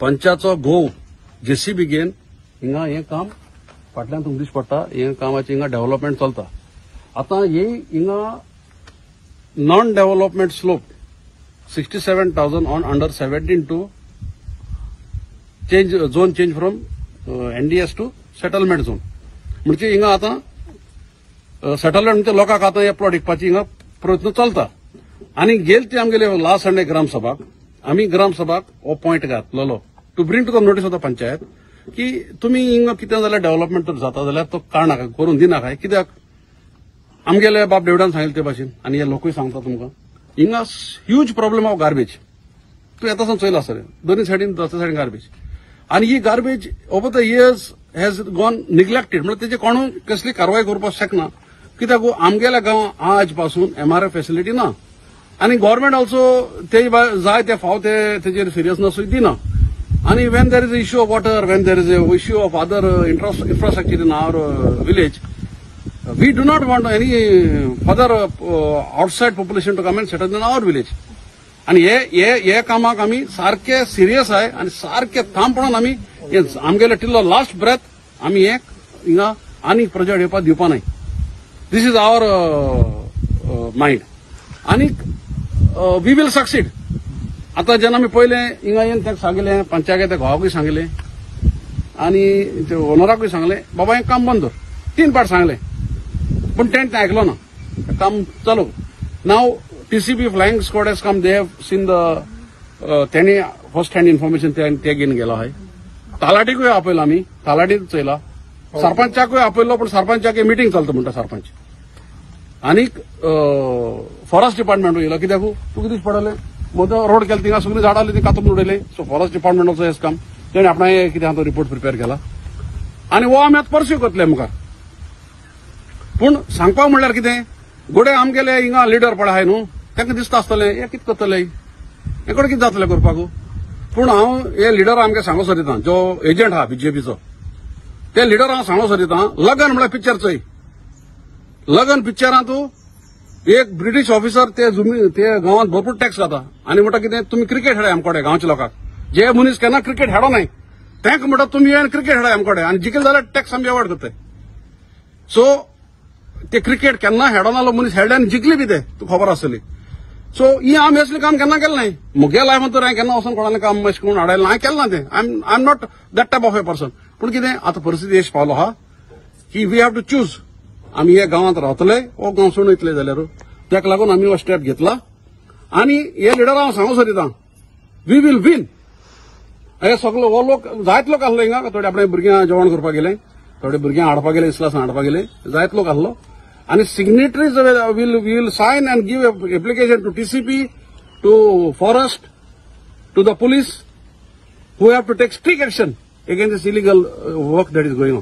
पंचाचो घोव जेसीबी घेवन हिंगा हें काम फाटल्यान तुमकां दिश्टी पडटा हें कामाचें हिंगा डेव्हलपमेंट चलता. आतां हे हिंगा non development slope 67,000 on under 17 to change zone change from NDS to settlement zone म्हणजे हिंगा आतां सेटलमेंट म्हणजे लोकांक आतां हे प्लॉट विकपाची हिंगा प्रयत्न चलता. आनी गेल ती आमगेले लास्ट संडे ग्रामसभाक आमी ग्रामसभाक हो पॉयंट घातलेलो to bring to the notice of the panchayat की तुमी हिंगा कितें जाल्यार डेव्हलपमेंट जर जाता जाल्यार तो काडनाका करून दिनाका. कित्याक आमगेले बाब देवडान सांगिल्ले ते भाशेन आनी हे लोकूय सांगता तुमकां हिंगा ह्यूज प्रॉब्लेम ऑफ गार्बेज. तूं येता सावन चयला सर दोनूय सायडीन दोतोय सायडीन गार्बेज आनी ही garbage over the years has gone neglected म्हणजे तेजे कोणूय कसली कारवाय करपाक शकना. कित्याक आमगेल्या गांवां आज पासून एमआरएफ फेसिलिटी ना आनी गव्हर्मेंट ऑल्सो ते जाय ते फाव तेजेर सिरियसनेसूय दिना. आनी when there is a issue of water when there is a issue of other infrastructure in our village, we do not want any further outside population to come and settle in our village. आणि हे कामाक आमी सारखे serious आहे आणि सारखे ठामपणान आमी आमगेले टिल्लो लास्ट ब्रेथ आमी हे हिंगा आनी प्रोजेक्ट येवपाक दिवपा नाय. दिस इज आवर माइंड आनी वी विल सक्सीड. आता जेन्ना आमी पयले हिंगा येवन ताका सांगले पंचायत त्या घोवाकूय सांगले आनी ते ओनराकूय सांगले बाबा हें काम बंद कर 3 फावट सांगले पूण तें आयकलो ना. काम चालू नाव TCP flying squad has come. They have seen the त्यांनी फर्स्ट हँड इन्फॉर्मेशन ते घेवन गेलो आहे. तालाटीकूय आपयलो आमी तालाटी चयला सरपंचाकूय आपयलो पण सरपंचाक मिटींग चलता म्हणटा सरपंच आनीक फॉरेस्ट डिपार्टमेंट येयलो. कित्याक तुका दिश्टी पडले मदो रोड केला थिंगा सगळीं झाडां आसली ती कातून उडयले. So forest department also hedge काम तेणें आपणाय कितें आहा तो रिपोर्ट प्रिपेर केला आनी हो आमी आतां परस्यू करतले मुखार. पूण सांगपाक म्हणल्यार कितें गोडे आमगेले हिंगा लिडर पळय आहाय न्हू तांकां दिसता आसतलें हे कितें करतले हे कडेन कितें जातलें करपाक. पूण हांव हे लिडर आमकां सांगो सोदितां जो एजंट आहा बीजेपीचो ते लिडर हांव सांगो सोदितां लगन म्हळ्यार पिक्चर चोय. लगन पिक्चरां तूं एक ब्रिटीश ऑफिसर ते गांवांत भरपूर टॅक्स घाता आनी म्हणटा कितें तुमी क्रिकेट खेळय आमकोडे गांवच्या लोकांक जे मनीस केन्ना क्रिकेट खेळो नाय तांकां म्हणटा तुमी येवन क्रिकेट खेळय आमकोडे आनी जिखले जाल्यार टॅक्स आमी एवॉर्ड करताय. सो ते क्रिकेट केन्ना खेळो नालो मनीस खेळ्ळे आनी जिखली बी ते तुका खबर आसतली. सो ही आमी असलें काम केन्ना केलें नाय. मुगे लायफांत तर हांवें केन्ना वचून कोणालें काम अशें करून हाडयलें हांवें केलें ना तें. I am not that type of a person. पूण कितें आतां परिस्थिती अशी पावलो आहा की वी हॅव टू चूज. आमी हे गांवांत रावतले हो गांव सोडून वयतले जाल्यार ताका लागून आमी हो स्टेप घेतला आनी हे लिडर हांव सांगो सोदितां वी वील वीन. हे सगळो हो लोक जायत लोक आसलो हिंगा थोडे आपणे भुरग्यां जेवण करपाक गेले थोडे भुरग्यां हाडपाक गेले इस्लासान हाडपाक गेले जायत लोक आसलो आनी signatories will sign and give application to TCP to forest to the police who have to take strict action against this illegal work that is going on.